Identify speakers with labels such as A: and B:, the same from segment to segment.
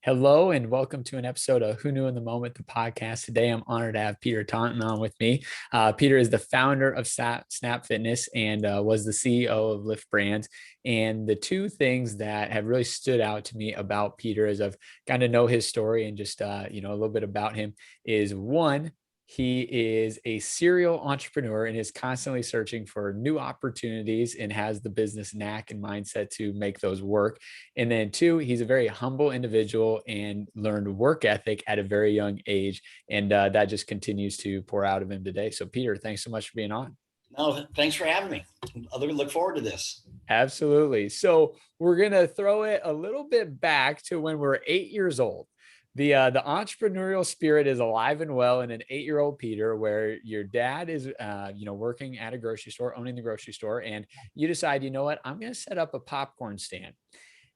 A: Hello and welcome to an episode of Who Knew in the Moment, the podcast. Today, I'm honored to have Peter Taunton on with me. Peter is the founder of Snap Fitness and was the CEO of Lift Brands. And the two things that have really stood out to me about Peter as I've gotten to know his story and just, a little bit about him is one, he is a serial entrepreneur and is constantly searching for new opportunities and has the business knack and mindset to make those work. And then two, he's a very humble individual and learned work ethic at a very young age. And that just continues to pour out of him today. So Peter, thanks so much for being on.
B: No, thanks for having me. I look forward to this.
A: Absolutely. So we're going to throw it a little bit back to when we're 8 years old. The entrepreneurial spirit is alive and well in an 8-year-old Peter, where your dad is, working at a grocery store, owning the grocery store. And you decide, you know what, I'm going to set up a popcorn stand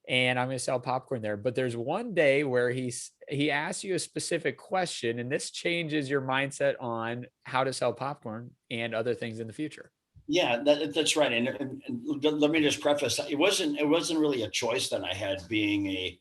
A: and I'm going to sell popcorn there. But there's one day where he asks you a specific question, and this changes your mindset on how to sell popcorn and other things in the future.
B: Yeah, that's right. And let me just preface: it wasn't really a choice that I had being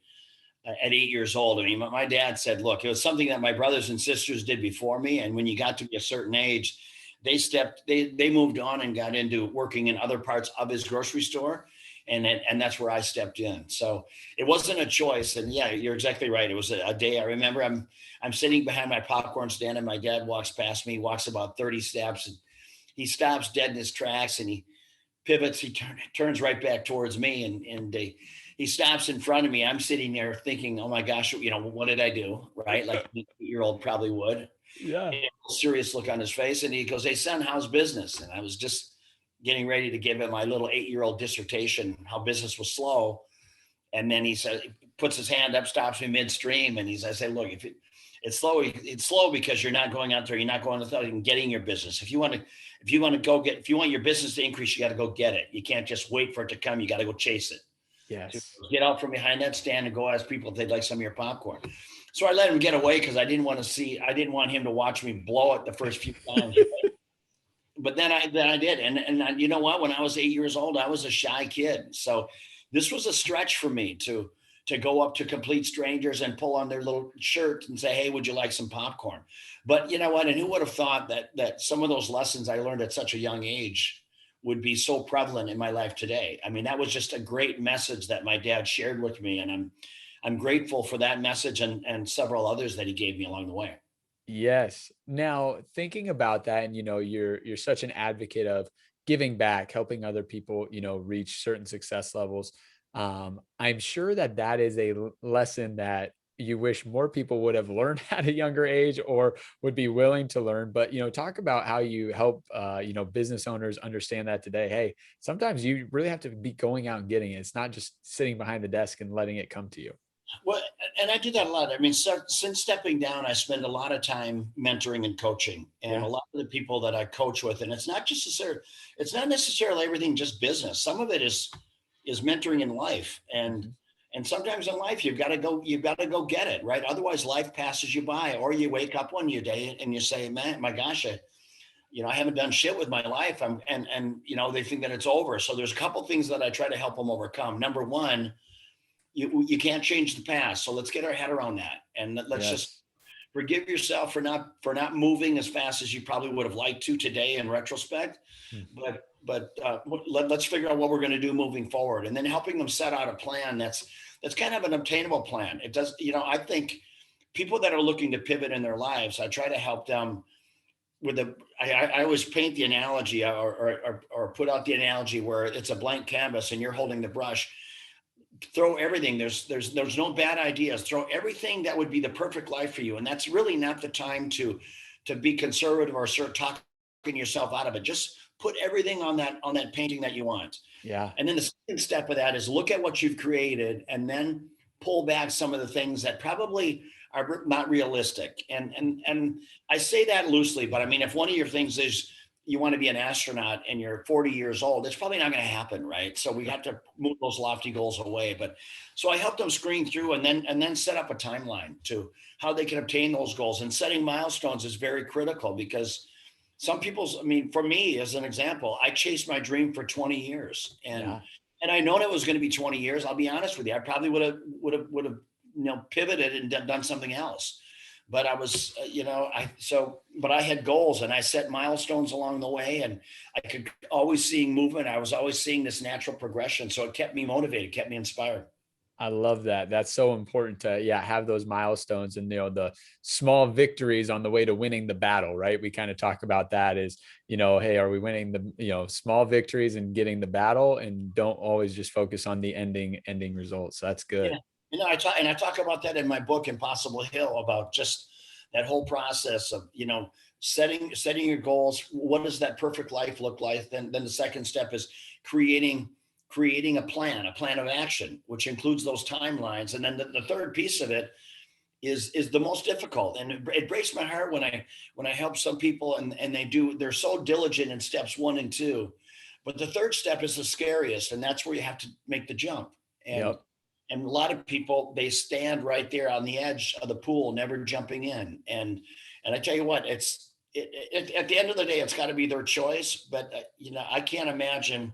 B: at 8 years old. I mean, my dad said, "Look, it was something that my brothers and sisters did before me, and when you got to be a certain age, they moved on and got into working in other parts of his grocery store." And that's where I stepped in. So it wasn't a choice. And yeah, you're exactly right. It was a day. I remember I'm sitting behind my popcorn stand, and my dad walks past me, walks about 30 steps, and he stops dead in his tracks, and he pivots. He turns right back towards me, and he stops in front of me. I'm sitting there thinking, "Oh my gosh, what did I do?" Right, like an 8-year-old probably would.
A: Yeah.
B: A serious look on his face, and he goes, "Hey son, how's business?" And I was just getting ready to give him my little 8-year-old dissertation how business was slow. And then he says, puts his hand up, stops me midstream, and I say, "Look, if it's slow because you're not going out there, you're not going out there and getting your business. If you want your business to increase, you got to go get it. You can't just wait for it to come. You got to go chase it. To
A: Yes.
B: get out from behind that stand and go ask people if they'd like some of your popcorn." So I let him get away because I didn't want him to watch me blow it the first few times. But then I did, and you know what? When I was 8 years old, I was a shy kid, so this was a stretch for me to go up to complete strangers and pull on their little shirt and say, "Hey, would you like some popcorn?" But you know what? And who would have thought that some of those lessons I learned at such a young age would be so prevalent in my life today? I mean, that was just a great message that my dad shared with me, and I'm grateful for that message and several others that he gave me along the way.
A: Yes. Now, thinking about that, and you're such an advocate of giving back, helping other people, reach certain success levels. I'm sure that that is a lesson that you wish more people would have learned at a younger age or would be willing to learn. But talk about how you help business owners understand that today. Hey, sometimes you really have to be going out and getting it. It's not just sitting behind the desk and letting it come to you.
B: Well, and I do that a lot. I mean, since stepping down, I spend a lot of time mentoring and coaching, and a
A: Yeah.
B: lot of the people that I coach with, and it's not necessarily everything just business. Some of it is mentoring in life,
A: Mhm.
B: and sometimes in life you've got to go get it, right? Otherwise, life passes you by, or you wake up one day and you say, "Man, my gosh, I haven't done shit with my life." And they think that it's over. So there's a couple things that I try to help them overcome. Number one, you can't change the past, so let's get our head around that, and let's just
A: Yes.
B: forgive yourself for not moving as fast as you probably would have liked to today in retrospect. But let's figure out what we're going to do moving forward, and then helping them set out a plan that's kind of an obtainable plan. It does, I think people that are looking to pivot in their lives, I try to help them with I always paint the analogy or put out the analogy where it's a blank canvas and you're holding the brush. Throw everything. There's no bad ideas. Throw everything that would be the perfect life for you, and that's really not the time to be conservative or start talking yourself out of it. Just put everything on that painting that you want,
A: Yeah.
B: and then the second step of that is look at what you've created, and then pull back some of the things that probably are not realistic. And I say that loosely, but I mean, if one of your things is you want to be an astronaut and you're 40 years old, it's probably not going to happen, right? So we have to move those lofty goals away. But so I help them screen through and then set up a timeline to how they can obtain those goals. And setting milestones is very critical because I mean, for me, as an example, I chased my dream for 20 years, and
A: Yeah.
B: I known it was going to be 20 years. I'll be honest with you. I probably would have pivoted and done something else. But I was, but I had goals and I set milestones along the way, and I could always seeing movement. I was always seeing this natural progression. So it kept me motivated, kept me inspired.
A: I love that. That's so important to, yeah, have those milestones and, the small victories on the way to winning the battle, right? We kind of talk about that is, hey, are we winning the, small victories and getting the battle, and don't always just focus on the ending results. So that's
B: Yeah.
A: good.
B: I talk about that in my book, Impossible Hill, about just that whole process of, setting your goals. What does that perfect life look like? Then the second step is creating a plan of action, which includes those timelines. And then the third piece of it is the most difficult. And it breaks my heart when I help some people and they're so diligent in steps 1 and 2. But the third step is the scariest, and that's where you have to make the jump. And
A: Yep.
B: and a lot of people, they stand right there on the edge of the pool, never jumping in. And I tell you what, at the end of the day, it's got to be their choice. But I can't imagine.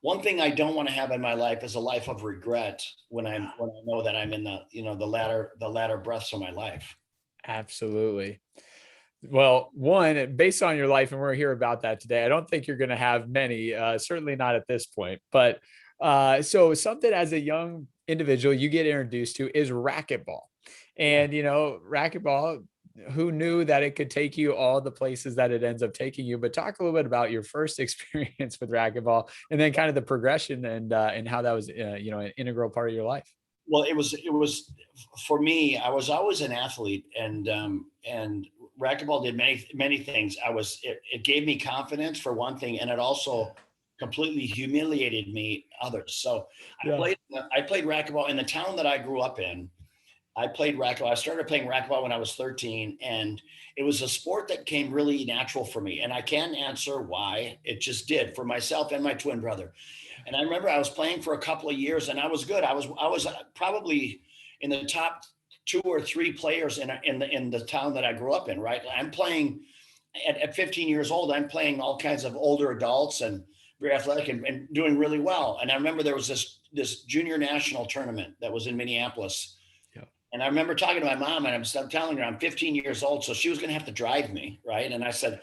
B: One thing I don't want to have in my life is a life of regret when I know that I'm in the latter breaths of my life.
A: Absolutely. Well, one, based on your life, and we're here about that today, I don't think you're going to have many, certainly not at this point. But so something as a young individual you get introduced to is racquetball.
B: Yeah.
A: And, racquetball, who knew that it could take you all the places that it ends up taking you? But talk a little bit about your first experience with racquetball, and then kind of the progression and how that was, an integral part of your life.
B: Well, it was for me. I was always an athlete, and racquetball did many things. It gave me confidence for one thing, and it also completely humiliated me others. So
A: Yeah.
B: I played racquetball in the town that I grew up in. I played racquetball. I started playing racquetball when I was 13, and it was a sport that came really natural for me. And I can't answer why. It just did for myself and my twin brother. And I remember I was playing for a couple of years, and I was good. I was probably in the top 2 or 3 players in the town that I grew up in. Right, I'm playing at 15 years old. I'm playing all kinds of older adults and very athletic and doing really well. And I remember there was this junior national tournament that was in Minneapolis,
A: Yeah.
B: and I remember talking to my mom, and I'm telling her I'm 15 years old, so she was going to have to drive me, right? And I said,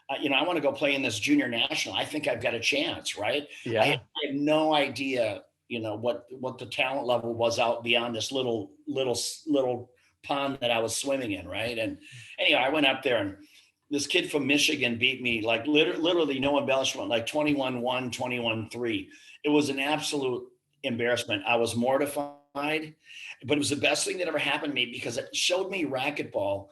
B: I want to go play in this junior national. I think I've got a chance, right?
A: Yeah.
B: I had no idea, what the talent level was out beyond this little pond that I was swimming in, right? And anyway, I went up there, and this kid from Michigan beat me, like literally no embellishment, like 21-1, 21-3. It was an absolute embarrassment. I was mortified, but it was the best thing that ever happened to me because it showed me racquetball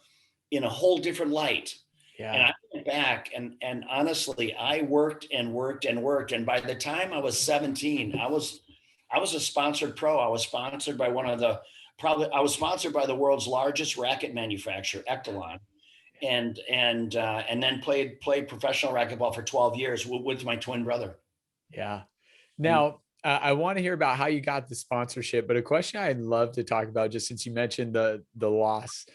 B: in a whole different light. And
A: Yeah.
B: I went back and honestly, I worked and worked and worked. And by the time I was 17, I was a sponsored pro. I was sponsored by I was sponsored by the world's largest racket manufacturer, Echelon, and then played professional racquetball for 12 years with my twin brother.
A: Yeah.
B: And
A: Now, I want to hear about how you got the sponsorship, but a question I'd love to talk about, just since you mentioned the loss,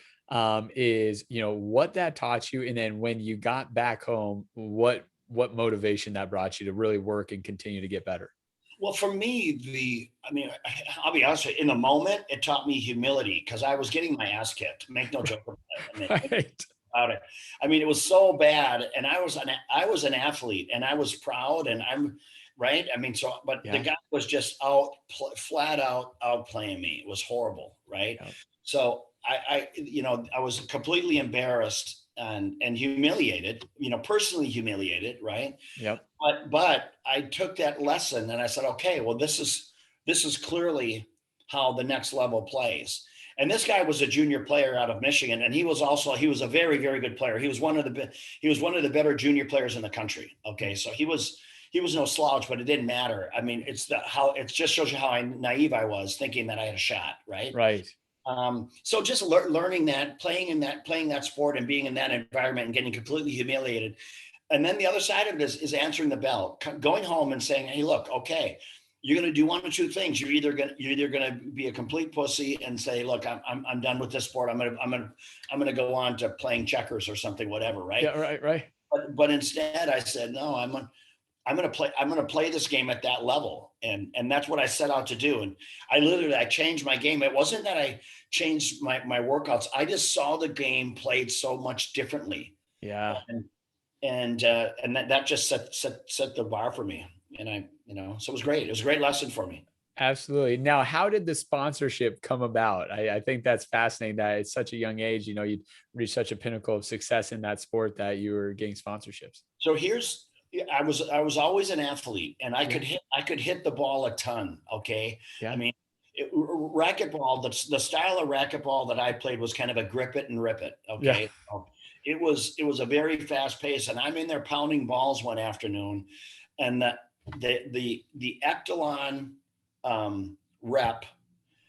A: is what that taught you, and then when you got back home, what motivation that brought you to really work and continue to get better.
B: well, for me, I'll be honest with you, in the moment, it taught me humility because I was getting my ass kicked. Make no joke about it.
A: Right.
B: About it. I mean, it was so bad, and I was an athlete, and I was proud, and I'm right. I mean, but the
A: Yeah.
B: guy was just flat out outplaying me. It was horrible, right?
A: Yep.
B: So I was completely embarrassed and humiliated, personally humiliated, right?
A: Yep.
B: But I took that lesson and I said, okay, well, this is clearly how the next level plays. And this guy was a junior player out of Michigan, and he was a very, very good player. He was one of the better junior players in the country. Okay, so he was no slouch, but it didn't matter. I mean, it just shows you how naive I was, thinking that I had a shot, right?
A: Right.
B: So just learning that, playing that sport, and being in that environment and getting completely humiliated. And then the other side of it is answering the bell, going home and saying, "Hey, look, okay, you're going to do 1 or 2 things. You're either going to be a complete pussy and say, look, I'm done with this sport. I'm going to go on to playing checkers or something, whatever, right?
A: Yeah. Right. Right.
B: But instead, I said, no, I'm going to play this game at that level. And that's what I set out to do. And I changed my game. It wasn't that I changed my workouts. I just saw the game played so much differently.
A: Yeah.
B: And that just set the bar for me. And so it was great. It was a great lesson for me.
A: Absolutely. Now, how did the sponsorship come about? I think that's fascinating that at such a young age, you'd reach such a pinnacle of success in that sport that you were getting sponsorships.
B: So I was always an athlete, and
A: Yeah.
B: I could hit the ball a ton. Okay. I
A: Yeah.
B: mean, racquetball, the style of racquetball that I played was kind of a grip it and rip it.
A: Yeah.
B: Okay. So it was a very fast pace, and I'm in there pounding balls one afternoon, and the Echelon rep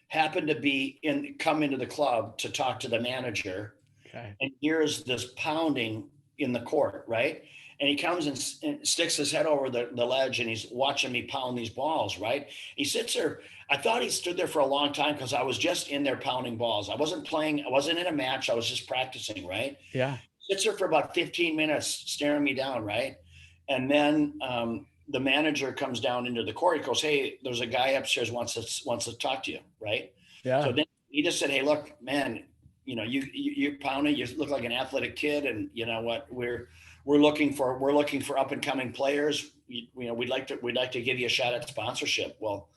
B: happened to come into the club to talk to the manager,
A: Okay.
B: and hears this pounding in the court, right? And he comes and sticks his head over the ledge, and he's watching me pound these balls, right? He sits there. I thought he stood there for a long time because I was just in there pounding balls. I wasn't playing. I wasn't in a match. I was just practicing, right?
A: Yeah.
B: Sits there for about 15 minutes staring me down, right? And then the manager comes down into the court. He goes, "Hey, there's a guy upstairs wants to talk to you," right? So
A: Yeah.
B: then he just said, "Hey, look, man, you pounding. You look like an athletic kid, and you know what? We're looking for up and coming players. We'd like to give you a shot at sponsorship." Well,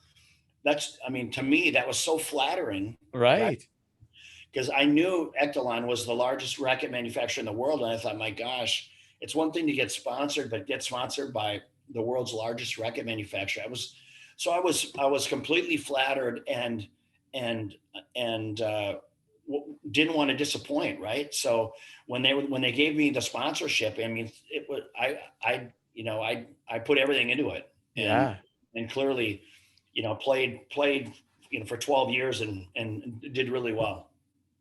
B: to me, that was so flattering, right?
A: Right.
B: Because I knew Echelon was the largest racket manufacturer in the world. And I thought, my gosh, it's one thing to get sponsored, but get sponsored by the world's largest racket manufacturer. I was completely flattered and, and, didn't want to disappoint. Right. So when they gave me the sponsorship, I mean, it was, I put everything into it,
A: Yeah.
B: and clearly, played, for 12 years and did really well.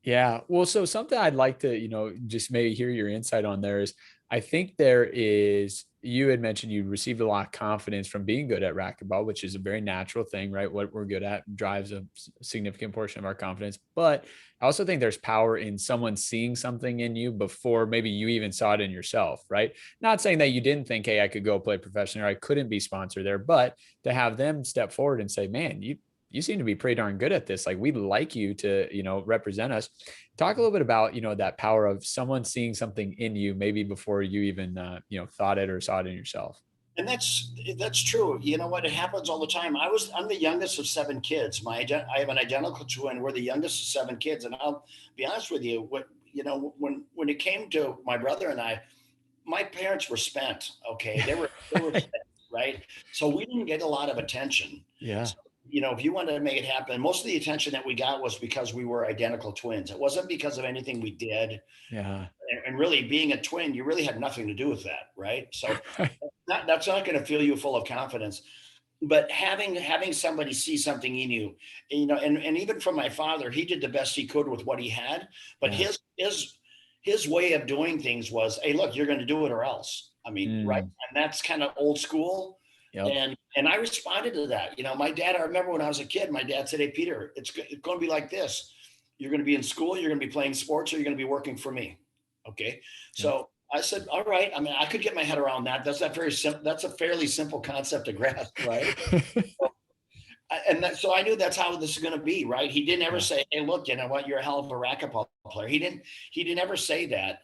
A: Yeah. Well, so something I'd like to, just maybe hear your insight on there is I think there is, you had mentioned you received a lot of confidence from being good at racquetball, which is a very natural thing, right? What we're good at drives a significant portion of our confidence. But I also think there's power in someone seeing something in you before maybe you even saw it in yourself, right? Not saying that you didn't think, hey, I could go play professional or I couldn't be sponsored there, but to have them step forward and say, man, you seem to be pretty darn good at this. Like, we'd like you to, represent us. Talk a little bit about, that power of someone seeing something in you, maybe before you even, thought it or saw it in yourself.
B: And that's true. You know what? It happens all the time. I'm the youngest of seven kids. I have an identical twin. We're the youngest of seven kids. And I'll be honest with you, when it came to my brother and I, my parents were spent. Okay. They were spent, right? So we didn't get a lot of attention.
A: Yeah.
B: So, if you wanted to make it happen, most of the attention that we got was because we were identical twins. It wasn't because of anything we did.
A: Yeah.
B: And really, being a twin, you really had nothing to do with that, right? So that's not going to fill you full of confidence. But having somebody see something in you, and even from my father, he did the best he could with what he had. But
A: Yeah.
B: his way of doing things was, hey, look, you're going to do it or else. I mean, right?
A: Mm.
B: And that's kind of old school.
A: Yep.
B: And I responded to that. My dad, I remember when I was a kid, my dad said, "Hey, Peter, it's going to be like this. You're going to be in school, you're going to be playing sports, or you're going to be working for me." Okay.
A: Yep.
B: So I said, all right. I mean, I could get my head around that. That's a fairly simple concept to grasp, right? So I knew that's how this is going to be, right? He didn't ever
A: Yeah.
B: say, "Hey, look, you know what? You're a hell of a racquetball player." He didn't ever say that,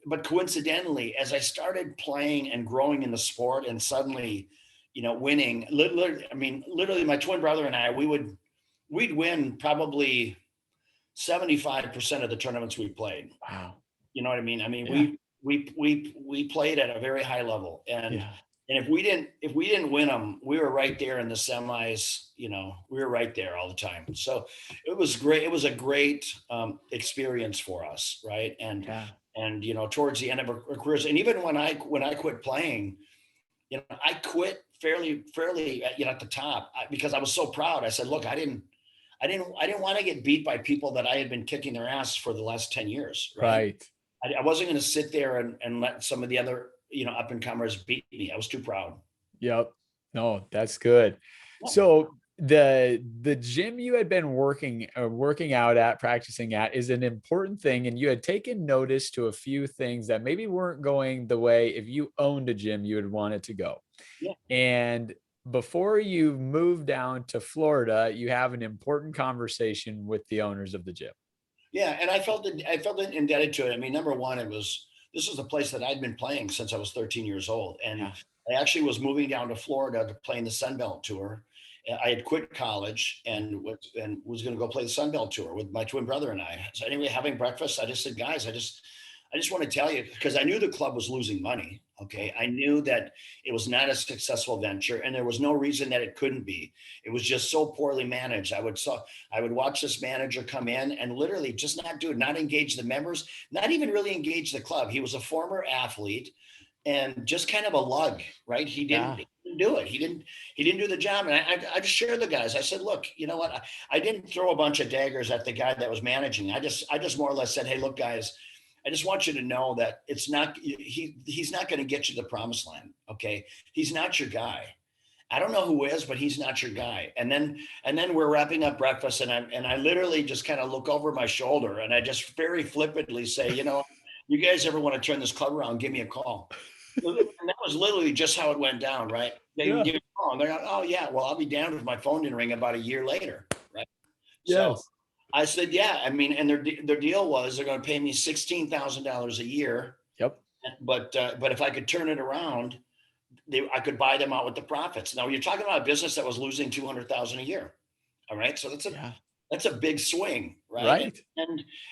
B: but coincidentally, as I started playing and growing in the sport and suddenly, winning, literally my twin brother and I, we'd win probably 75% of the tournaments we played.
A: Wow.
B: You know what I mean? I mean,
A: Yeah.
B: we played at a very high level, and
A: Yeah.
B: if we didn't win them, we were right there in the semis. We were right there all the time. So it was great. It was a great experience for us, right?
A: Yeah.
B: And towards the end of our careers, and even when I quit playing, I quit fairly at the top because I was so proud. I said, look, I didn't want to get beat by people that I had been kicking their ass for the last 10 years, right?
A: Right.
B: I wasn't going to sit there and let some of the other, up and comers beat me. I was too proud.
A: Yep. No, that's good.
B: Yeah.
A: So the gym you had been working out at, practicing at, is an important thing, and you had taken notice to a few things that maybe weren't going the way if you owned a gym you would want it to go.
B: Yeah.
A: And before you move down to Florida, you have an important conversation with the owners of the gym.
B: Yeah, and I felt indebted to it. I mean, number one, this was a place that I'd been playing since I was 13 years old, and
A: Yeah.
B: I actually was moving down to Florida to play in the Sun Belt Tour. I had quit college and was going to go play the Sun Belt Tour with my twin brother and I. So anyway, having breakfast, I just said, guys, I just want to tell you, because I knew the club was losing money. Okay. I knew that it was not a successful venture and there was no reason that it couldn't be. It was just so poorly managed. I would watch this manager come in and literally just not do it, not engage the members, not even really engage the club. He was a former athlete and just kind of a lug, right?
A: Yeah.
B: He didn't do it. He didn't do the job. And I just shared the guys. I said, look, you know what? I didn't throw a bunch of daggers at the guy that was managing. I just more or less said, hey, look, guys, I just want you to know that he's not going to get you to the promised land. Okay. He's not your guy. I don't know who is, but he's not your guy. And then we're wrapping up breakfast and I literally just kind of look over my shoulder and I just very flippantly say, you guys ever want to turn this club around, give me a call. And that was literally just how it went down, right? They would
A: Yeah.
B: give me a call and they're like, oh yeah, well, I'll be down if my phone didn't ring about a year later. Right. So
A: Yes.
B: I said, yeah, I mean, and their deal was they're going to pay me $16,000 a year,
A: Yep.
B: but if I could turn it around, I could buy them out with the profits. Now you're talking about a business that was losing 200,000 a year. All right, so
A: Yeah.
B: that's a big swing, right?
A: Right.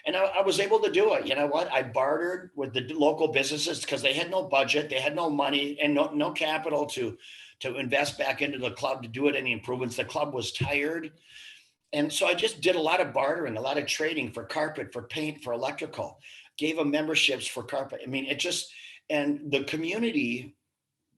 B: And I was able to do it. You know what? I bartered with the local businesses because they had no budget, they had no money, and no capital to invest back into the club to do it any improvements. The club was tired. And so I just did a lot of bartering, a lot of trading for carpet, for paint, for electrical, gave them memberships for carpet. I mean, and the community,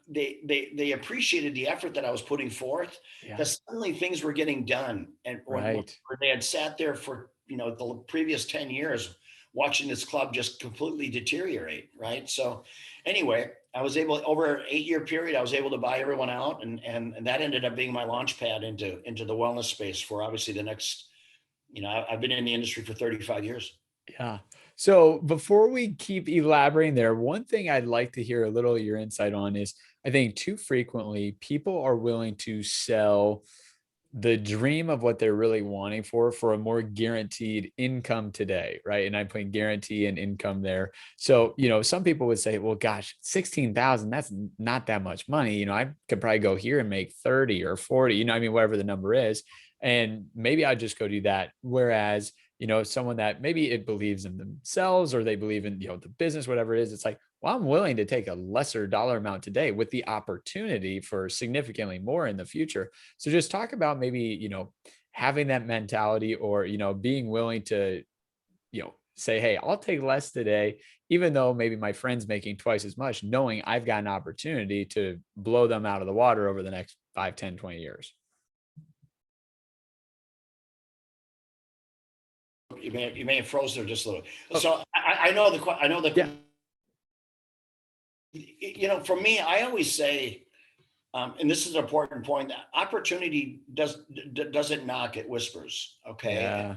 B: they appreciated the effort that I was putting forth
A: Yeah.
B: because suddenly things were getting done. And when
A: Right.
B: they had sat there for, the previous 10 years, watching this club just completely deteriorate. Right. So anyway, I was able, over an 8-year period, I was able to buy everyone out, and that ended up being my launch pad into the wellness space for obviously the next, I've been in the industry for 35 years.
A: Yeah. So before we keep elaborating there, one thing I'd like to hear a little of your insight on is I think too frequently people are willing to sell the dream of what they're really wanting for a more guaranteed income today, right? And I'm putting guarantee and income there. So, some people would say, well, gosh, 16,000, that's not that much money. I could probably go here and make 30 or 40, I mean, whatever the number is. And maybe I'd just go do that. Whereas, someone that maybe it believes in themselves or they believe in, the business, whatever it is, it's like, well, I'm willing to take a lesser dollar amount today with the opportunity for significantly more in the future. So just talk about maybe, having that mentality or, being willing to, say, hey, I'll take less today, even though maybe my friend's making twice as much, knowing I've got an opportunity to blow them out of the water over the next 5, 10, 20 years.
B: You may have froze there just a little.
A: Oh,
B: So I know
A: yeah.
B: for me, I always say, and this is an important point, that opportunity doesn't knock, it whispers. Okay.
A: Yeah.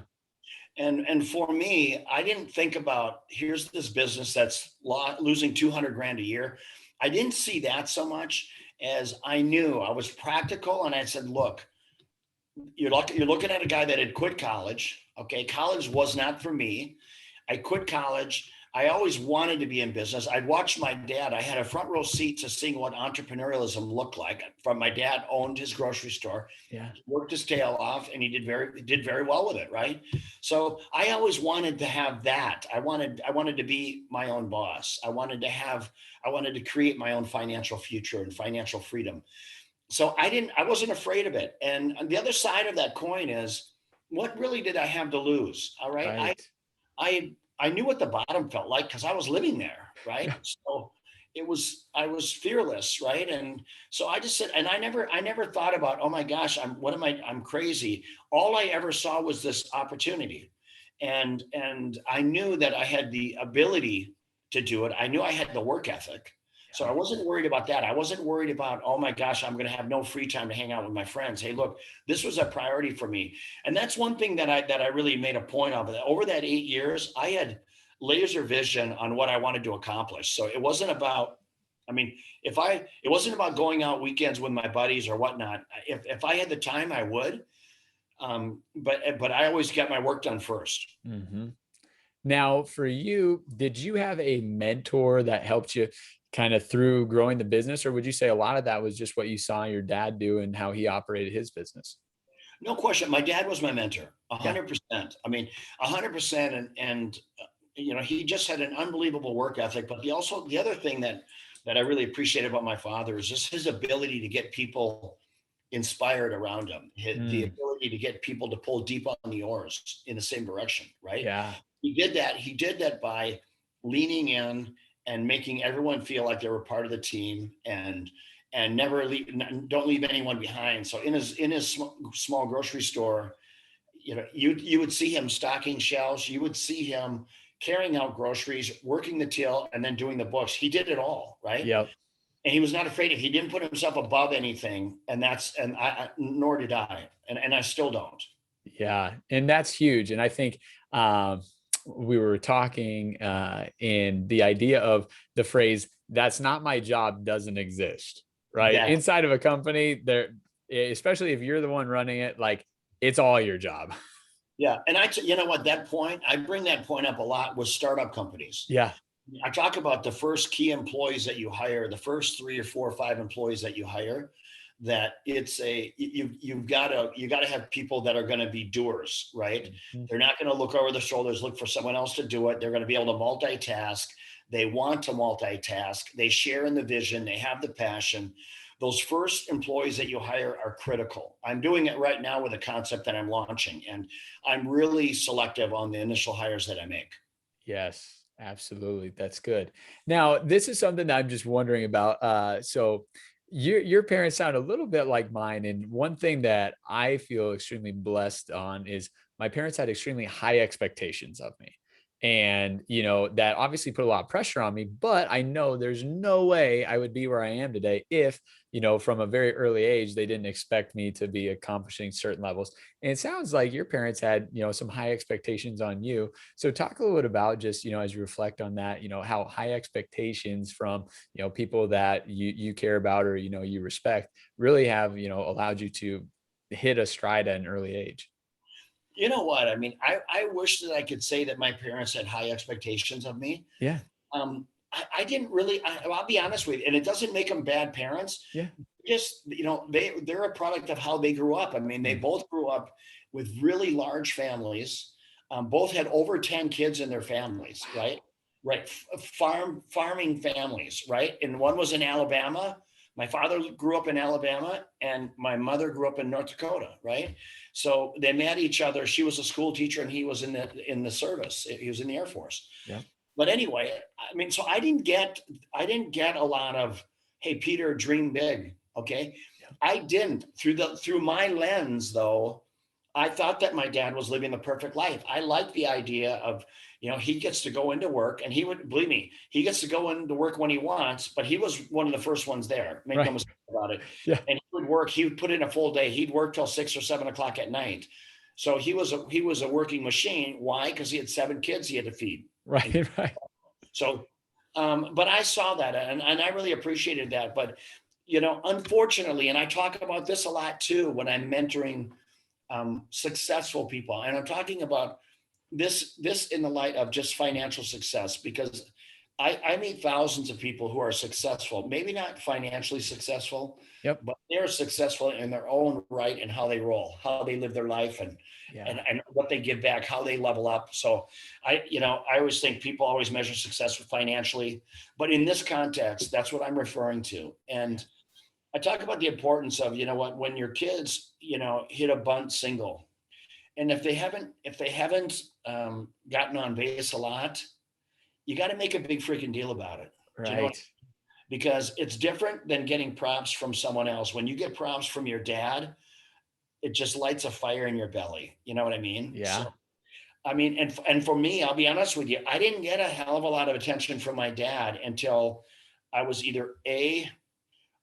B: And for me, I didn't think about, here's this business that's losing 200 grand a year. I didn't see that so much as I knew I was practical. And I said, look, you're looking at a guy that had quit college. Okay. College was not for me. I quit college. I always wanted to be in business. I'd watched my dad. I had a front row seat to seeing what entrepreneurialism looked like. From my dad owned his grocery store,
A: Yeah.
B: worked his tail off, and he did very well with it. Right. So I always wanted to have that. I wanted to be my own boss. I wanted to create my own financial future and financial freedom. So I wasn't afraid of it. And the other side of that coin is, what really did I have to lose? All right.
A: Right.
B: I knew what the bottom felt like because I was living there, right?
A: Yeah.
B: So I was fearless, right? And so I just said, and I never thought about, oh my gosh, I'm crazy. All I ever saw was this opportunity. And I knew that I had the ability to do it. I knew I had the work ethic. So I wasn't worried about that. I wasn't worried about, oh my gosh, I'm going to have no free time to hang out with my friends. Hey, look, this was a priority for me. And that's one thing that I really made a point of. Over that 8 years, I had laser vision on what I wanted to accomplish. So it wasn't about, I mean, it wasn't about going out weekends with my buddies or whatnot. If I had the time, I would. But I always got my work done first.
A: Mm-hmm. Now, for you, did you have a mentor that helped you kind of through growing the business, or would you say a lot of that was just what you saw your dad do and how he operated his business?
B: No question. My dad was my mentor,
A: Yeah.
B: 100%. I mean, 100%. He just had an unbelievable work ethic. But the other thing that I really appreciate about my father is just his ability to get people inspired around him, the
A: Mm,
B: ability to get people to pull deep on the oars in the same direction, right?
A: yeah.
B: He did that. He did that by leaning in and making everyone feel like they were part of the team, and never leave, don't leave anyone behind. So in his small grocery store, you would see him stocking shelves. You would see him carrying out groceries, working the till, and then doing the books. He did it all, right?
A: Yep.
B: And he was not afraid of. He didn't put himself above anything, and nor did I, and I still don't.
A: Yeah. And that's huge. And I think um, we were talking in the idea of the phrase, that's not my job, doesn't exist, right?
B: Exactly.
A: Inside of a company, there, especially if you're the one running it, like it's all your job.
B: Yeah, and you know what, that point, I bring that point up a lot with startup companies.
A: Yeah.
B: I talk about the first key employees that you hire, the first 3 or 4 or 5 employees that you hire, that it's you got to have people that are going to be doers, right?
A: Mhm.
B: They're not going to look over their shoulders, look for someone else to do it. They're going to be able to multitask. They want to multitask. They share in the vision. They have the passion. Those first employees that you hire are critical. I'm doing it right now with a concept that I'm launching, and I'm really selective on the initial hires that I make.
A: Yes, absolutely. That's good. Now, this is something that I'm just wondering about. So your parents sound a little bit like mine. And one thing that I feel extremely blessed on is my parents had extremely high expectations of me. And, that obviously put a lot of pressure on me, but I know there's no way I would be where I am today if, from a very early age, they didn't expect me to be accomplishing certain levels. And it sounds like your parents had, some high expectations on you. So talk a little bit about just, as you reflect on that, how high expectations from, people that you care about or, you respect really have, allowed you to hit a stride at an early age.
B: You know what? I mean, I wish that I could say that my parents had high expectations of me.
A: Yeah.
B: I didn't really, I'll be honest with you, and it doesn't make them bad parents.
A: Yeah.
B: Just, they're a product of how they grew up. I mean, they
A: Mm.
B: both grew up with really large families. Both had over 10 kids in their families, right? Right. Farming families, right? And one was in Alabama. My father grew up in Alabama and my mother grew up in North Dakota, right? So they met each other. She was a school teacher and he was in the service. He was in the Air Force.
A: Yeah.
B: But anyway, I mean, so I didn't get a lot of, hey, Peter, dream big. Okay.
A: Yeah.
B: I didn't. Through my lens, though, I thought that my dad was living the perfect life. I liked the idea of, he gets to go into work, and he would, believe me, he gets to go into work when he wants, but he was one of the first ones there. Make no
A: Right.
B: mistake about it.
A: Yeah.
B: And he would put in a full day. He'd work till 6 or 7 o'clock at night. So he was a working machine. Why? Because he had 7 kids he had to feed.
A: Right. Right.
B: So, but I saw that, and I really appreciated that. But, unfortunately, and I talk about this a lot too when I'm mentoring successful people, and I'm talking about this in the light of just financial success, because I meet thousands of people who are successful, maybe not financially successful,
A: Yep.
B: but they're successful in their own right and how they roll, how they live their life, and
A: Yeah.
B: and what they give back, how they level up. So I always think people always measure success financially, but in this context, that's what I'm referring to. And I talk about the importance of, when your kids, hit a bunt single, and if they haven't gotten on base a lot, you got to make a big freaking deal about it. Do you know what?
A: Right.
B: Because it's different than getting props from someone else. When you get props from your dad, it just lights a fire in your belly. You know what I mean? So,
A: Yeah.
B: I mean, and for me, I'll be honest with you, I didn't get a hell of a lot of attention from my dad until I was either A,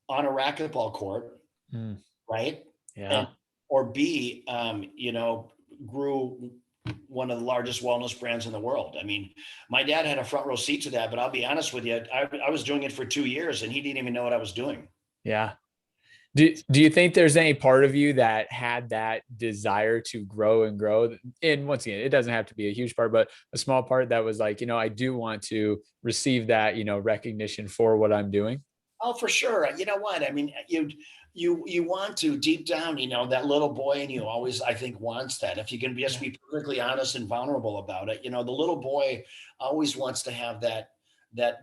B: on a racquetball court,
A: Mm,
B: right?
A: yeah.
B: And or B, grew one of the largest wellness brands in the world. I mean, my dad had a front row seat to that, but I'll be honest with you, I was doing it for 2 years and he didn't even know what I was doing.
A: Yeah. Do you think there's any part of you that had that desire to grow and grow? And once again, it doesn't have to be a huge part, but a small part that was like, I do want to receive that, recognition for what I'm doing.
B: Oh, for sure. You know what? I mean, you want to deep down, that little boy in you always, I think, wants that. If you can just
A: Yeah.
B: be perfectly honest and vulnerable about it, the little boy always wants to have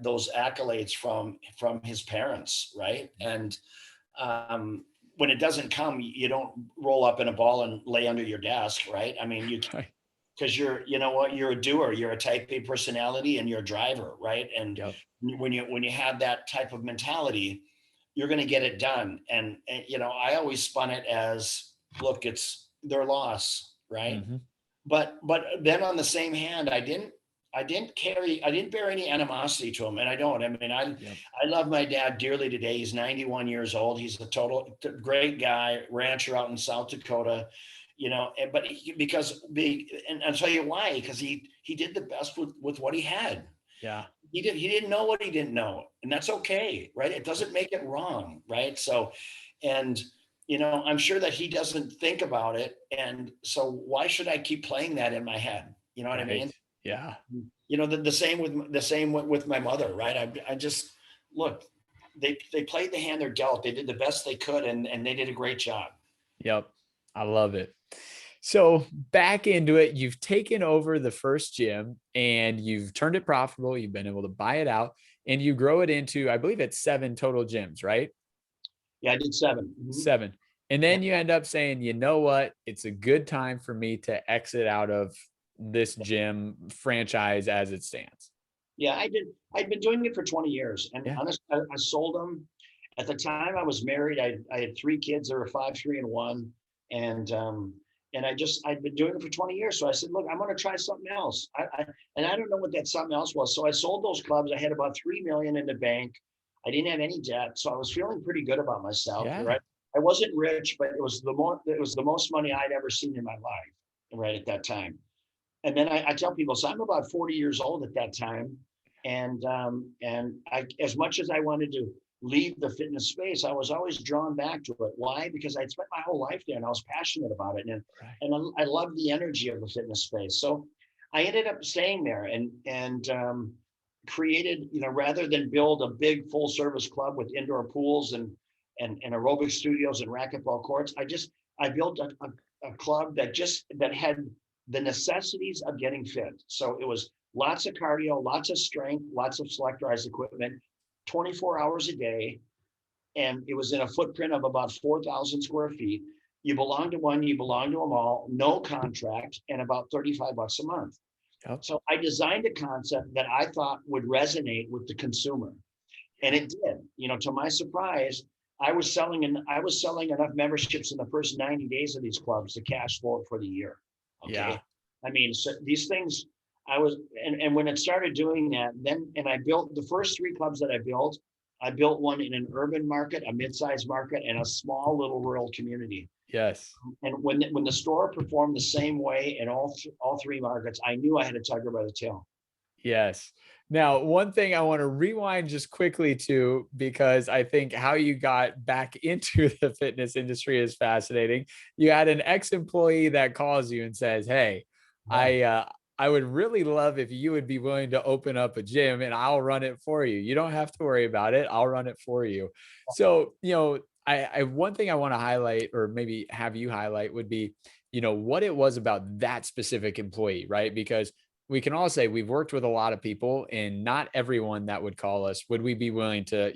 B: those accolades from his parents, right? And when it doesn't come, you don't roll up in a ball and lay under your desk, right? I mean,
A: Right.
B: because you know what, you're a doer, you're a type A personality, and you're a driver, right? And
A: Yep.
B: when you have that type of mentality, you're going to get it done. And I always spun it as, look, it's their loss, right?
A: Hmm.
B: But then on the same hand, I didn't bear any animosity to him, and I don't. I mean,
A: Yep.
B: I love my dad dearly today. He's 91 years old. He's a total great guy, rancher out in South Dakota, but and I'll tell you why, because he did the best with what he had.
A: Yeah.
B: He didn't know what he didn't know, and that's okay, right? It doesn't make it wrong, right? So, and I'm sure that he doesn't think about it, and so why should I keep playing that in my head? You know what I
A: Right.
B: mean?
A: Yeah.
B: The same with my mother, right? I just look, they played the hand they're dealt. They did the best they could, and they did a great job.
A: Yep. I love it. So back into it, you've taken over the first gym and you've turned it profitable. You've been able to buy it out and you grow it into, I believe it's 7 total gyms, right?
B: Yeah, I did 7.
A: 7. And
B: Yeah,
A: then you end up saying, you know what? It's a good time for me to exit out of this gym franchise as it stands.
B: yeah, I did. I'd been doing it for 20 years, and
A: Yeah.
B: honestly, I sold them. At the time, I was married. I had 3 kids. There were 5, 3, and 1, and I'd been doing it for 20 years. So I said, look, I'm going to try something else. And I don't know what that something else was. So I sold those clubs. I had about 3 million in the bank. I didn't have any debt, so I was feeling pretty good about myself.
A: Yeah.
B: Right, I wasn't rich, but it was the most money I'd ever seen in my life. Right at that time. And then I tell people, so I'm about 40 years old at that time, and I, as much as I wanted to leave the fitness space, I was always drawn back to it. Why? Because I'd spent my whole life there, and I was passionate about it, and
A: Right.
B: I loved the energy of the fitness space. So I ended up staying there, and created, rather than build a big full service club with indoor pools and aerobic studios and racquetball courts, I built a club that had the necessities of getting fit. So it was lots of cardio, lots of strength, lots of selectorized equipment, 24 hours a day. And it was in a footprint of about 4,000 square feet. You belong to one, you belong to them all, no contract, and about $35 a month.
A: Yep.
B: So I designed a concept that I thought would resonate with the consumer. And it did. To my surprise, I was selling enough memberships in the first 90 days of these clubs to cash flow for the year. Okay.
A: Yeah.
B: I mean, so these things and when it started doing that, and I built the first 3 clubs that I built one in an urban market, a mid-sized market, and a small little rural community.
A: Yes.
B: And when the store performed the same way in all 3 markets, I knew I had a tiger by the tail.
A: Yes. Now, one thing I want to rewind just quickly to, because I think how you got back into the fitness industry is fascinating. You had an ex-employee that calls you and says, "Hey,
B: Yeah.
A: I would really love if you would be willing to open up a gym and I'll run it for you. You don't have to worry about it. I'll run it for you." So, I one thing I want to highlight, or maybe have you highlight, would be, what it was about that specific employee, right? Because we can all say we've worked with a lot of people and not everyone that would call us would we be willing to,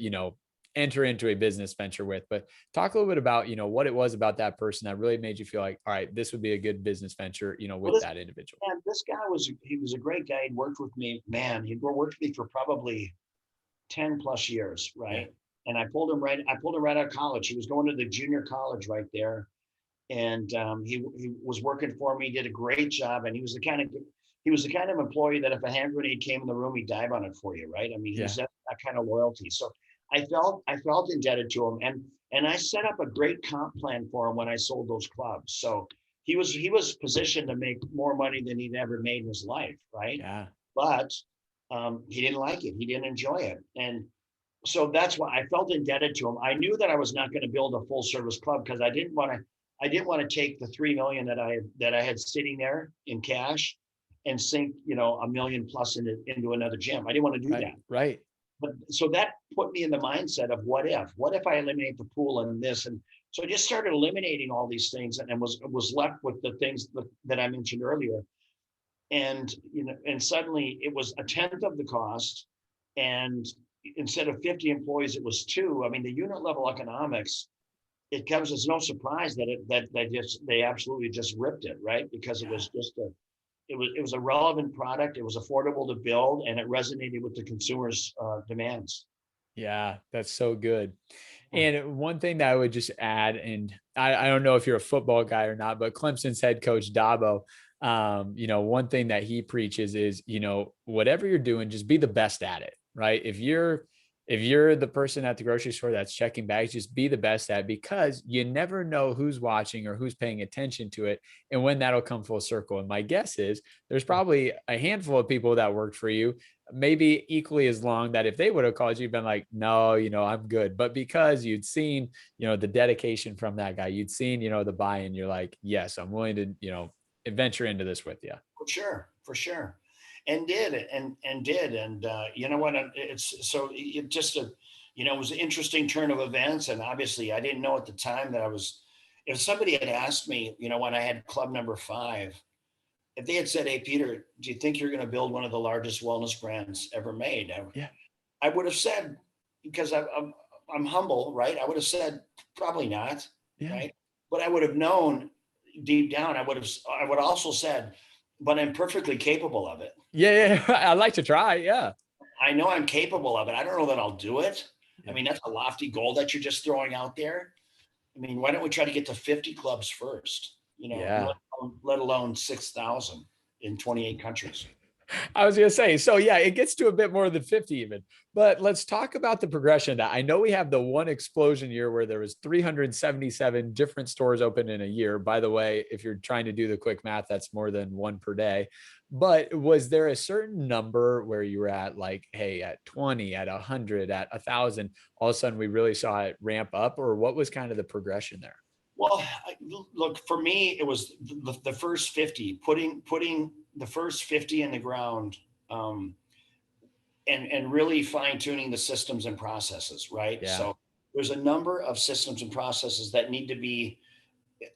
A: enter into a business venture with. But talk a little bit about, what it was about that person that really made you feel like, all right, this would be a good business venture,
B: Well,
A: with that individual.
B: this guy he was a great guy. He'd worked with me, man. He'd worked with me for probably 10 plus years,
A: Yeah.
B: right? And I pulled him right out of college. He was going to the junior college right there. And he was working for me, did a great job. And he was the kind of employee that if a hand grenade came in the room, he'd dive on it for you, right? I mean,
A: Yeah.
B: he's that kind of loyalty. So I felt indebted to him, and I set up a great comp plan for him when I sold those clubs. So he was positioned to make more money than he'd ever made in his life, right?
A: Yeah.
B: But he didn't like it. He didn't enjoy it, and so that's why I felt indebted to him. I knew that I was not going to build a full service club because I didn't want to take the 3 million that I had sitting there in cash and sink, a million plus into another gym. I didn't want to do
A: Right.
B: that.
A: Right.
B: But so that put me in the mindset of what if I eliminate the pool and this, and so I just started eliminating all these things and was left with the things that I mentioned earlier. And and suddenly it was a tenth of the cost, and instead of 50 employees, it was two. I mean, the unit level economics, it comes as no surprise that they absolutely just ripped it, right? Because it
A: Yeah.
B: was just it was a relevant product, it was affordable to build, and it resonated with the consumers' demands.
A: Yeah. That's so good. And one thing that I would just add, and I don't know if you're a football guy or not, but Clemson's head coach Dabo, one thing that he preaches is, whatever you're doing, just be the best at it, right? If you're the person at the grocery store that's checking bags, just be the best at it, because you never know who's watching or who's paying attention to it and when that'll come full circle. And my guess is there's probably a handful of people that worked for you, maybe equally as long, that if they would have called you, been like, no, I'm good. But because you'd seen, the dedication from that guy, you'd seen, the buy-in, you're like, yes, I'm willing to, venture into this with you.
B: For sure, and did you know what? It's so it just a, it was an interesting turn of events, and obviously I didn't know at the time that I was. If somebody had asked me, when I had club number 5, if they had said, "Hey, Peter, do you think you're going to build one of the largest wellness brands ever made?"
A: Yeah.
B: I would have said, because I'm humble, right? I would have said probably not,
A: Yeah.
B: right? But I would have known deep down. I would also said, but I'm perfectly capable of it.
A: Yeah. Yeah. I'd like to try. Yeah.
B: I know I'm capable of it. I don't know that I'll do it. I
A: Yeah.
B: mean, that's a lofty goal that you're just throwing out there. I mean, why don't we try to get to 50 clubs first?
A: Yeah.
B: Let alone 6,000 in 28 countries.
A: I was going to say, so yeah, it gets to a bit more than 50 even, but let's talk about the progression of that. I know we have the one explosion year where there was 377 different stores open in a year. By the way, if you're trying to do the quick math, that's more than one per day. But was there a certain number where you were at, like, hey, at 20, at 100, at 1,000, all of a sudden we really saw it ramp up, or what was kind of the progression there?
B: Well, look, for me, it was the first 50, putting the first 50 in the ground, um, and really fine tuning the systems and processes, right?
A: Yeah.
B: So there's a number of systems and processes that need to be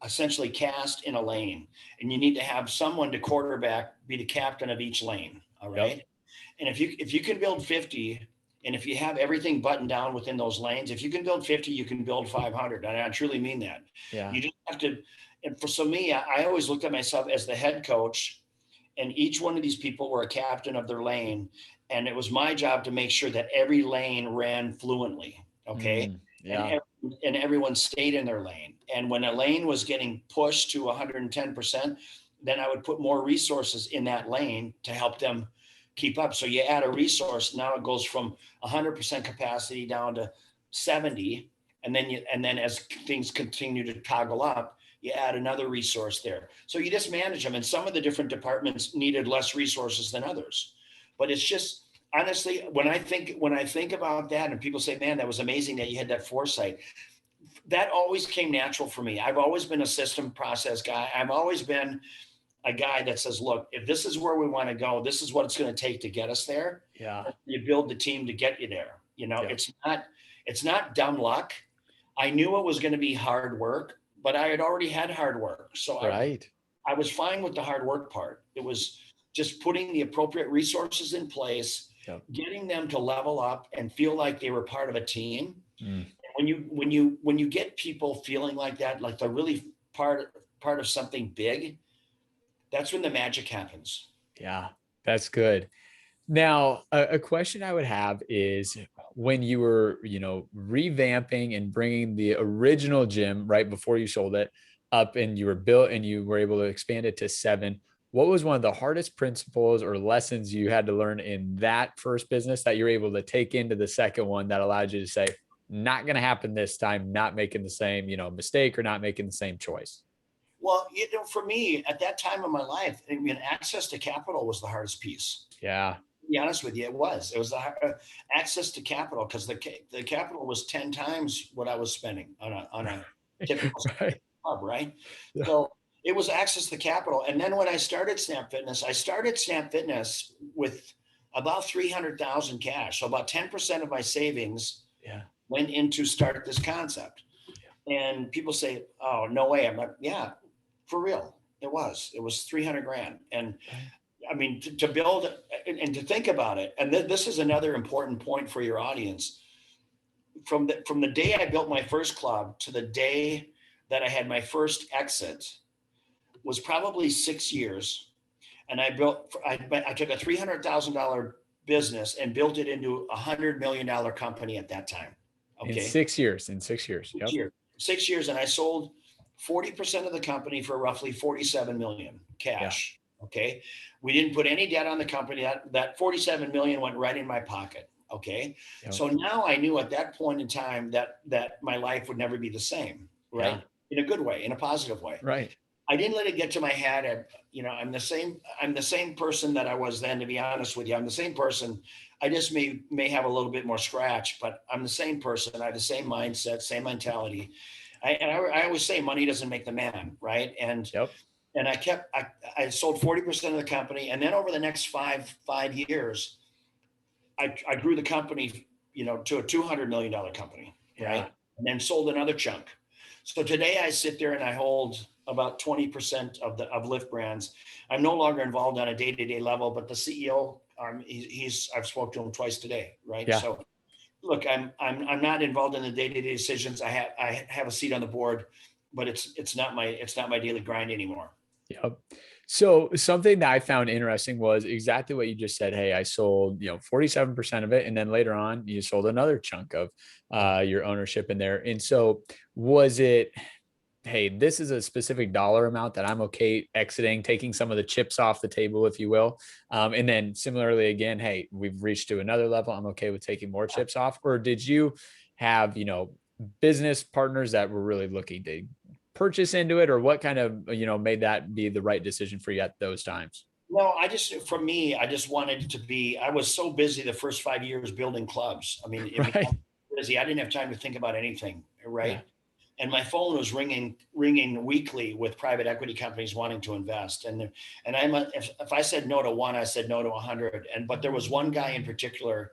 B: essentially cast in a lane, and you need to have someone to quarterback, be the captain of each lane. All
A: Yep.
B: right. And if you can build 50, and if you have everything buttoned down within those lanes, if you can build 50, you can build 500. And I truly mean that.
A: Yeah.
B: You just have to. And for me, I always looked at myself as the head coach, and each one of these people were a captain of their lane, and it was my job to make sure that every lane ran fluently. Okay. And
A: Yeah.
B: and everyone stayed in their lane. And when a lane was getting pushed to 110%, then I would put more resources in that lane to help them keep up. So you add a resource, now it goes from 100% capacity down to 70, and then as things continue to toggle up, you add another resource there. So you just manage them, and some of the different departments needed less resources than others. But it's just, honestly, when I think about that, and people say, "Man, that was amazing that you had that foresight," that always came natural for me. I've always been a system process guy. I've always been a guy that says, look, if this is where we want to go, this is what it's going to take to get us there.
A: Yeah.
B: You build the team to get you there.
A: Yeah.
B: It's not dumb luck. I knew it was going to be hard work, but I had already had hard work. So
A: Right.
B: I was fine with the hard work part. It was just putting the appropriate resources in place,
A: Yep.
B: getting them to level up and feel like they were part of a team.
A: Mm.
B: When you get people feeling like that, like they're really part of something big, that's when the magic happens.
A: Yeah. That's good. Now, a question I would have is, when you were, revamping and bringing the original gym right before you sold it up, and you were able to expand it to 7, what was one of the hardest principles or lessons you had to learn in that first business that you're able to take into the second one that allowed you to say, not going to happen this time, not making the same, mistake or not making the same choice?
B: Well, for me at that time of my life, I mean, access to capital was the hardest piece.
A: Yeah.
B: To be honest with you, it was access to capital, because the capital was 10 times what I was spending on a typical
A: Right.
B: club, right?
A: Yeah.
B: So it was access to capital. And then when I started Snap Fitness with about 300,000 cash. So about 10% of my savings
A: Yeah.
B: went into start this concept. And people say, "Oh, no way." I'm like, "Yeah, for real. It was 300 grand." And
A: Right.
B: I mean, to build and to think about it. And this is another important point for your audience. From the day I built my first club to the day that I had my first exit was probably 6 years. And I took a $300,000 business and built it into $100 million company at that time.
A: In
B: Okay.
A: 6 years. In 6 years.
B: Six
A: Yep.
B: years. 6 years. And I sold 40% of the company for roughly 47 million cash. Yeah. Okay. We didn't put any debt on the company. That 47 million went right in my pocket. Okay. Yep. So now I knew at that point in time that my life would never be the same. Right. Yeah. In a good way, in a positive way.
A: Right.
B: I didn't let it get to my head. I'm the same person that I was then, to be honest with you. I'm the same person. I just may have a little bit more scratch, but I'm the same person. I have the same mindset, same mentality. I always say money doesn't make the man, right? And
A: yep.
B: And I sold 40% of the company, and then over the next five years, I grew the company, to a $200 million company, right? Yeah. And then sold another chunk. So today I sit there and I hold about 20% of Lift Brands. I'm no longer involved on a day-to-day level, but the CEO, I've spoken to him twice today, right? Yeah. So look, I'm not involved in the day-to-day decisions. I have a seat on the board, but it's not my daily grind anymore.
A: Yep. So something that I found interesting was exactly what you just said. Hey, I sold, 47% of it. And then later on you sold another chunk of your ownership in there. And so was it, hey, this is a specific dollar amount that I'm okay exiting, taking some of the chips off the table, if you will. And then similarly, again, hey, we've reached to another level. I'm okay with taking more chips off. Or did you have, business partners that were really looking to purchase into it, or what kind of, made that be the right decision for you at those times?
B: No, I just wanted to be, I was so busy the first 5 years building clubs. I mean,
A: right.
B: Busy. I didn't have time to think about anything. Right. Yeah. And my phone was ringing weekly with private equity companies wanting to invest. And if I said no to one, I said no to 100. But there was one guy in particular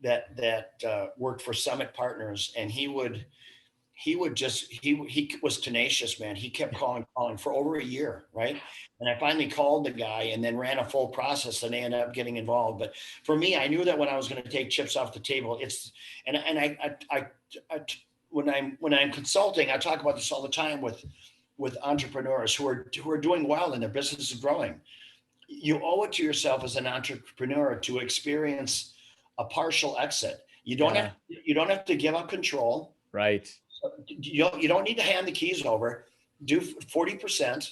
B: that worked for Summit Partners, and he was tenacious, man. He kept calling for over a year. Right. And I finally called the guy and then ran a full process, and they ended up getting involved. But for me, I knew that when I was going to take chips off the table, when I'm consulting, I talk about this all the time with entrepreneurs who are doing well and their business is growing. You owe it to yourself as an entrepreneur to experience a partial exit. You don't have to give up control.
A: Right.
B: You don't need to hand the keys over. Do 40%,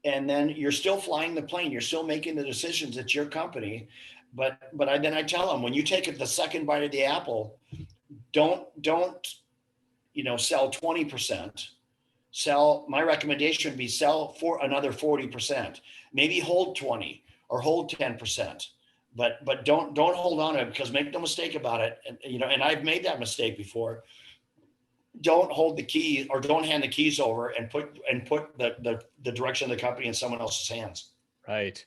B: and then you're still flying the plane. You're still making the decisions. It's your company. But then I tell them, when you take the second bite of the apple, don't sell 20%. My recommendation would be sell for another 40%. Maybe hold 20 or hold 10%. But don't hold on to it, because make no mistake about it. And I've made that mistake before. Don't hold the key, or don't hand the keys over and put the direction of the company in someone else's hands.
A: Right.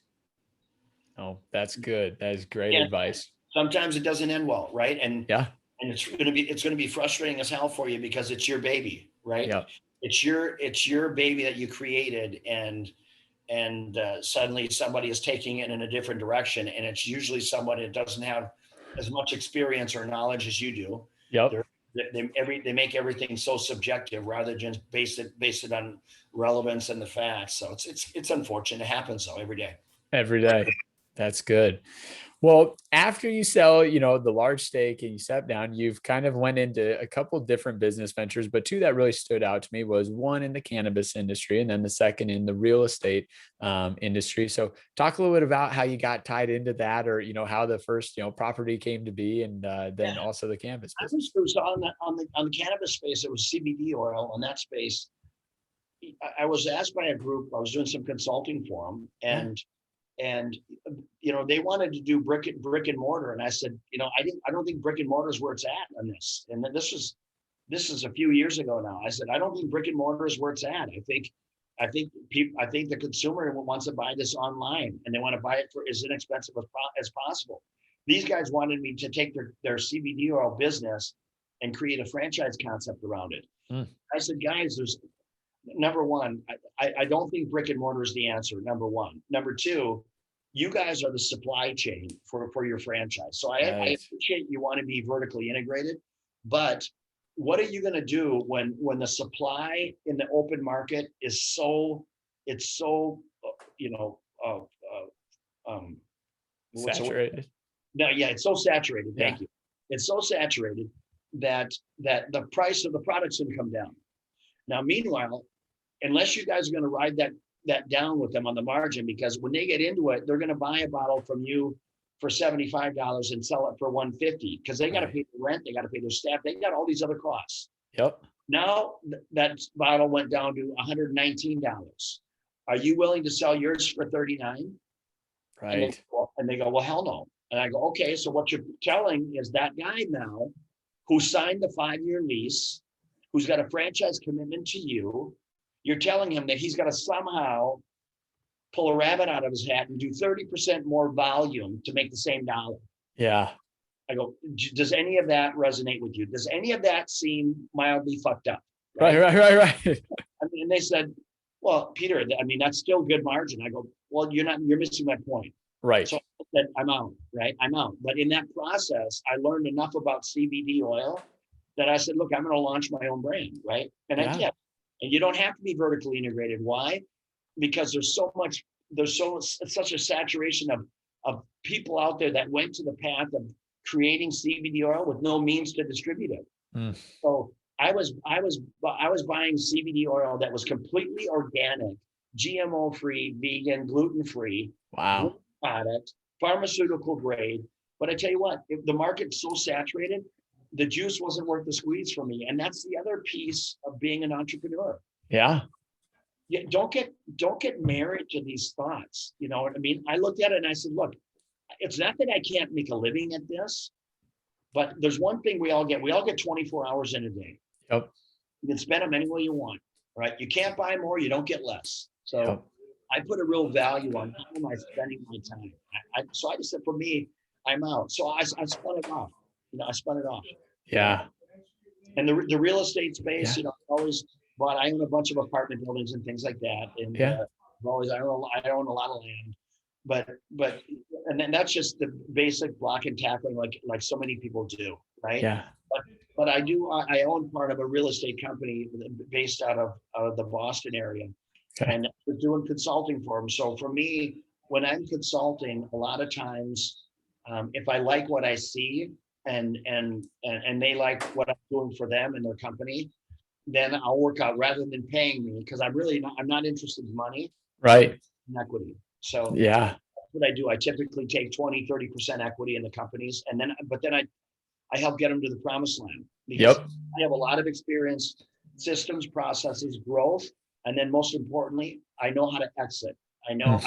A: Oh, that's good. That is great advice.
B: Sometimes it doesn't end well, right? And
A: yeah.
B: And it's going to be frustrating as hell for you, because it's your baby, right?
A: Yeah.
B: It's your baby that you created, and suddenly somebody is taking it in a different direction, and it's usually someone that doesn't have as much experience or knowledge as you do.
A: Yep.
B: They make everything so subjective rather than just base it on relevance and the facts. So it's unfortunate. It happens though every day.
A: Every day. That's good. Well, after you sell, the large stake and you sat down, you've kind of went into a couple different business ventures, but two that really stood out to me was one in the cannabis industry and then the second in the real estate industry. So talk a little bit about how you got tied into that, or, how the first, property came to be, and then
B: Yeah,
A: also the cannabis
B: I
A: business.
B: was on the cannabis space. It was CBD oil on that space. I was asked by a group. I was doing some consulting for them,
A: Yeah.
B: and they wanted to do brick and mortar, and I said, I don't think brick and mortar is where it's at on this. And then this is a few years ago now. I said, I don't think brick and mortar is where it's at. I think the consumer wants to buy this online, and they want to buy it for as inexpensive as possible. These guys wanted me to take their CBD oil business and create a franchise concept around it.
A: Mm.
B: I said, guys, there's number one, I don't think brick and mortar is the answer. Number one. Number two, you guys are the supply chain for your franchise. So I
A: Right.
B: appreciate you want to be vertically integrated, but what are you going to do when the supply in the open market is it's so what's the word?
A: Saturated.
B: No, yeah, it's so saturated.
A: Yeah.
B: Thank you. It's so saturated that the price of the product's going to come down. Now, meanwhile, unless you guys are going to ride that down with them on the margin, because when they get into it, they're going to buy a bottle from you for $75 and sell it for $150 because they got to pay the rent, they got to pay their staff, they got all these other costs.
A: Yep.
B: Now that bottle went down to $119. Are you willing to sell yours for $39?
A: Right.
B: And they go, well, hell no. And I go, okay, so what you're telling is that guy now who signed the 5-year lease, who's got a franchise commitment to you, you're telling him that he's got to somehow pull a rabbit out of his hat and do 30% more volume to make the same dollar.
A: Yeah.
B: I go, does any of that resonate with you? Does any of that seem mildly fucked up?
A: Right.
B: I mean, and they said, well, Peter, I mean, that's still good margin. I go, well, you're missing my point.
A: Right.
B: So I said, I'm out, right? I'm out. But in that process, I learned enough about CBD oil that I said, look, I'm going to launch my own brand, right? And I did. And you don't have to be vertically integrated. Why? Because there's such a saturation of people out there that went to the path of creating CBD oil with no means to distribute it.
A: Mm.
B: So I was buying CBD oil that was completely organic, GMO free, vegan, gluten free.
A: Wow.
B: Product, pharmaceutical grade. But I tell you what, if the market's so saturated, the juice wasn't worth the squeeze for me. And that's the other piece of being an entrepreneur.
A: Yeah.
B: Don't get married to these thoughts. You know what I mean? I looked at it and I said, look, it's not that I can't make a living at this, but there's one thing we all get 24 hours in a day.
A: Yep.
B: You can spend them any way you want, right? You can't buy more, you don't get less. So
A: Yep.
B: I put a real value on how am I spending my time. So I just said, for me, I'm out. So I spun it off. I spun it off.
A: Yeah.
B: And the real estate space,
A: Yeah.
B: I own a bunch of apartment buildings and things like that. And
A: Yeah.
B: I own a lot of land, but and then that's just the basic block and tackling like so many people do, right?
A: Yeah.
B: But I own part of a real estate company based out of the Boston area.
A: Okay.
B: And we're doing consulting for them. So for me, when I'm consulting, a lot of times, if I like what I see and they like what I'm doing for them and their company, then I'll work out rather than paying me, because I'm not interested in money.
A: Right.
B: In equity. So
A: yeah,
B: that's what I do. I typically take 20-30% equity in the companies, and then I help get them to the promised land, because I have a lot of experience, systems, processes, growth. And then most importantly, I know how to exit. I know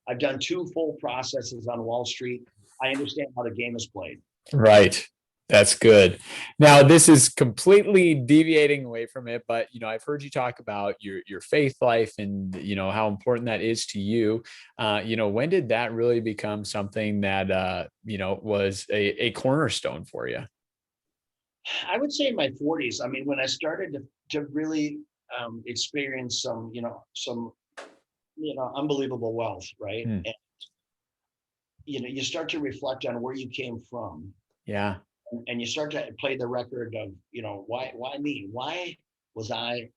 B: I've done 2 full processes on Wall Street. I understand how the game is played.
A: Right. That's good. Now, this is completely deviating away from it, but I've heard you talk about your faith life and how important that is to you. When did that really become something that was a cornerstone for you?
B: I would say in my 40s. I mean, when I started to really experience some unbelievable wealth, right? And you start to reflect on where you came from.
A: Yeah.
B: And you start to play the record of, why me? Why was I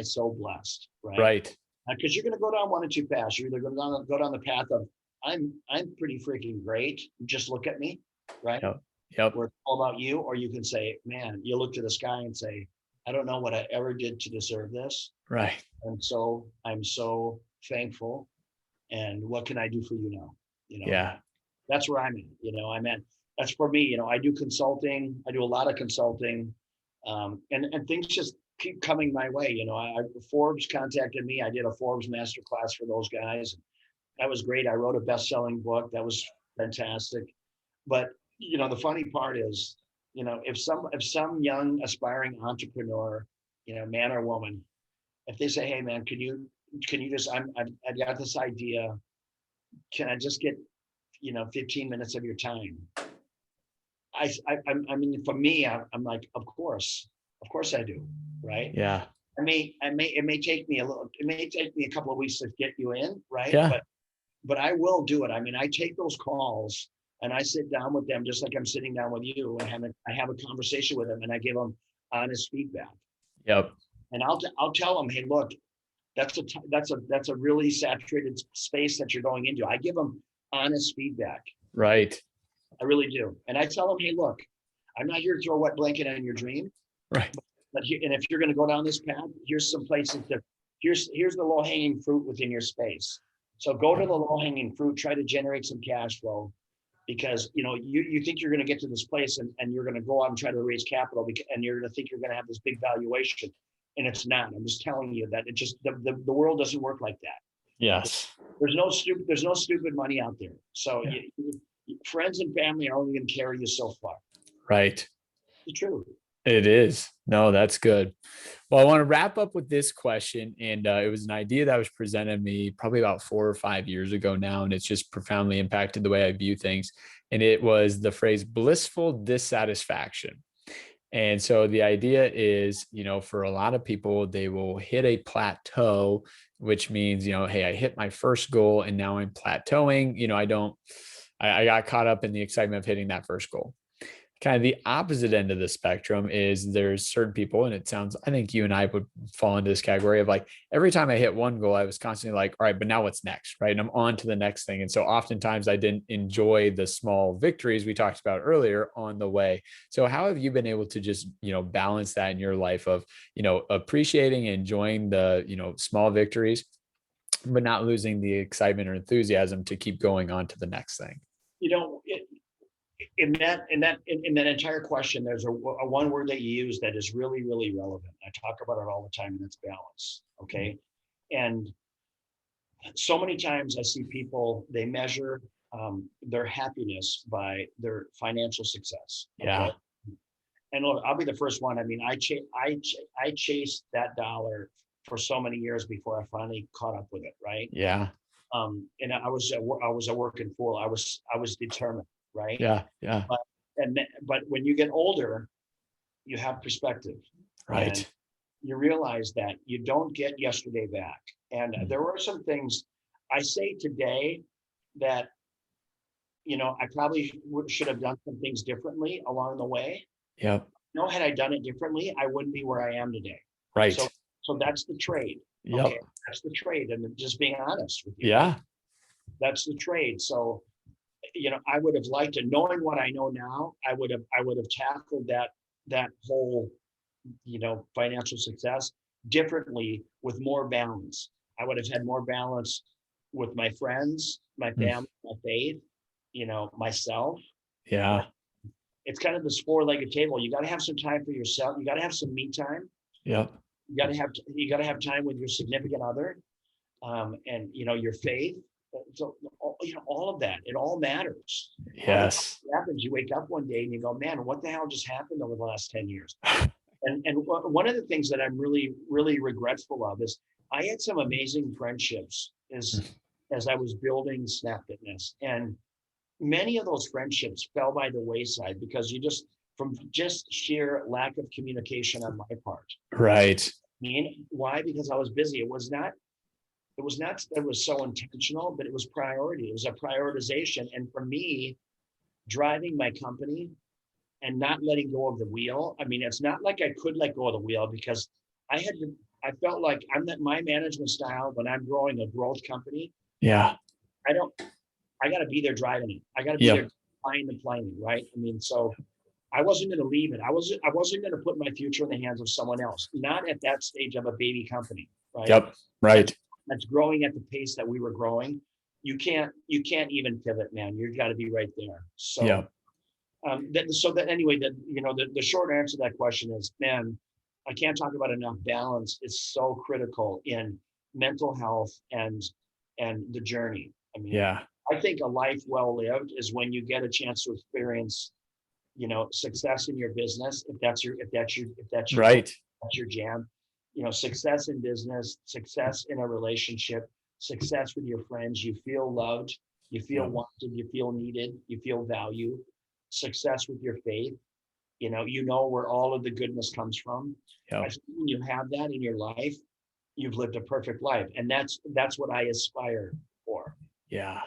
B: so blessed? Right.
A: Right.
B: Because you're going to go down one of 2 paths. You're either going to go down the path of I'm pretty freaking great. Just look at me, right?
A: Yep. Yep.
B: Or it's all about you. Or you can say, man, you look to the sky and say, I don't know what I ever did to deserve this.
A: Right.
B: And so I'm so thankful. And what can I do for you now?
A: Yeah.
B: That's where I'm at. That's for me. I do consulting. I do a lot of consulting. And things just keep coming my way. Forbes contacted me. I did a Forbes masterclass for those guys. That was great. I wrote a best-selling book. That was fantastic. But the funny part is, if some young aspiring entrepreneur, man or woman, if they say, "Hey, man, can you just I've got this idea. Can I just get 15 minutes of your time?" I mean, for me, I'm like, of course I do, right?
A: Yeah.
B: It may take me a couple of weeks to get you in, right?
A: Yeah.
B: But I will do it. I mean, I take those calls and I sit down with them just like I'm sitting down with you, and I have a conversation with them, and I give them honest feedback.
A: Yep.
B: And I'll tell them, hey, look, that's a really saturated space that you're going into. I give them honest feedback.
A: Right.
B: I really do. And I tell them, hey, look, I'm not here to throw a wet blanket on your dream.
A: Right.
B: And if you're going to go down this path, here's some places here's the low hanging fruit within your space. So go to the low hanging fruit, try to generate some cash flow, because you think you're going to get to this place and you're going to go out and try to raise capital, and you're going to think you're going to have this big valuation, and it's not. I'm just telling you that it just the world doesn't work like that.
A: Yes.
B: There's no stupid money out there. So friends and family are only going to carry you so far.
A: Right.
B: It's true.
A: It is. No, that's good. Well, I want to wrap up with this question. And it was an idea that was presented to me probably about 4 or 5 years ago now. And it's just profoundly impacted the way I view things. And it was the phrase blissful dissatisfaction. And so the idea is, for a lot of people, they will hit a plateau, which means, hey, I hit my first goal and now I'm plateauing. I got caught up in the excitement of hitting that first goal. Kind of the opposite end of the spectrum is there's certain people, and I think you and I would fall into this category of like, every time I hit one goal, I was constantly like, all right, but now what's next, right? And I'm on to the next thing. And so oftentimes I didn't enjoy the small victories we talked about earlier on the way. So how have you been able to just, balance that in your life of, appreciating and enjoying the, small victories, but not losing the excitement or enthusiasm to keep going on to the next thing?
B: In that entire question, there's a one word that you use that is really, really relevant. I talk about it all the time, and it's balance. Okay. And so many times I see people, they measure their happiness by their financial success. Okay?
A: Yeah.
B: And look, I'll be the first one. I mean, I chased that dollar for so many years before I finally caught up with it. Right.
A: Yeah.
B: And I was a working fool. I was determined. Right.
A: Yeah. Yeah.
B: But when you get older, you have perspective.
A: Right.
B: And you realize that you don't get yesterday back. And there were some things I say today that, I probably should have done some things differently along the way.
A: Yep.
B: Had I done it differently, I wouldn't be where I am today.
A: Right.
B: So that's the trade.
A: Yep.
B: Okay. That's the trade. And just being honest with you.
A: Yeah.
B: That's the trade. So, I would have liked to, knowing what I know now, I would have tackled that whole, financial success differently with more balance. I would have had more balance with my friends, my family, my faith, myself.
A: Yeah.
B: It's kind of this 4-legged table. You got to have some time for yourself. You got to have some me time.
A: Yep.
B: You got to have time with your significant other, and your faith. So, all of that, it all matters.
A: Yes.
B: What happens? You wake up one day and you go, man, what the hell just happened over the last 10 years? And one of the things that I'm really, really regretful of is I had some amazing friendships as I was building Snap Fitness. And many of those friendships fell by the wayside because from sheer lack of communication on my part.
A: Right.
B: Why? Because I was busy. It was not that it was so intentional, but it was priority. It was a prioritization. And for me, driving my company and not letting go of the wheel. I mean, it's not like I could let go of the wheel because I felt like my management style when I'm growing a growth company.
A: Yeah.
B: I don't I got to be there driving it. I got to be
A: Yeah.
B: there flying the plane, right? I mean, so I wasn't going to leave it. I wasn't going to put my future in the hands of someone else. Not at that stage of a baby company, right?
A: Yep. Right.
B: That's growing at the pace that we were growing. You can't even pivot, man. You've got to be right there.
A: Yeah.
B: So, anyway, the short answer to that question is, man, I can't talk about enough. Balance is so critical in mental health and the journey. I mean,
A: Yeah.
B: I think a life well lived is when you get a chance to experience, success in your business, if that's your
A: Right.
B: that's your jam, success in business, success in a relationship, success with your friends. You feel loved, you feel
A: Yep.
B: wanted, you feel needed, you feel valued. Success with your faith, where all of the goodness comes from. I
A: Yep.
B: think when you have that in your life, you've lived a perfect life, and that's what I aspire for.
A: Yeah.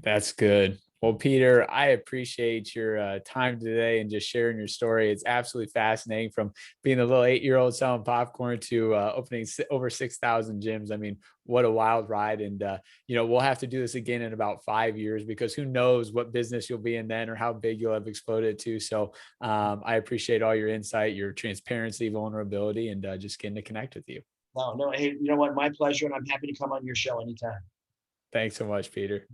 A: That's good. Well, Peter, I appreciate your time today and just sharing your story. It's absolutely fascinating, from being a little 8-year-old selling popcorn to opening over 6,000 gyms. I mean, what a wild ride. And, we'll have to do this again in about 5 years, because who knows what business you'll be in then or how big you'll have exploded to. So I appreciate all your insight, your transparency, vulnerability, and just getting to connect with you.
B: No, hey, you know what? My pleasure, and I'm happy to come on your show anytime.
A: Thanks so much, Peter.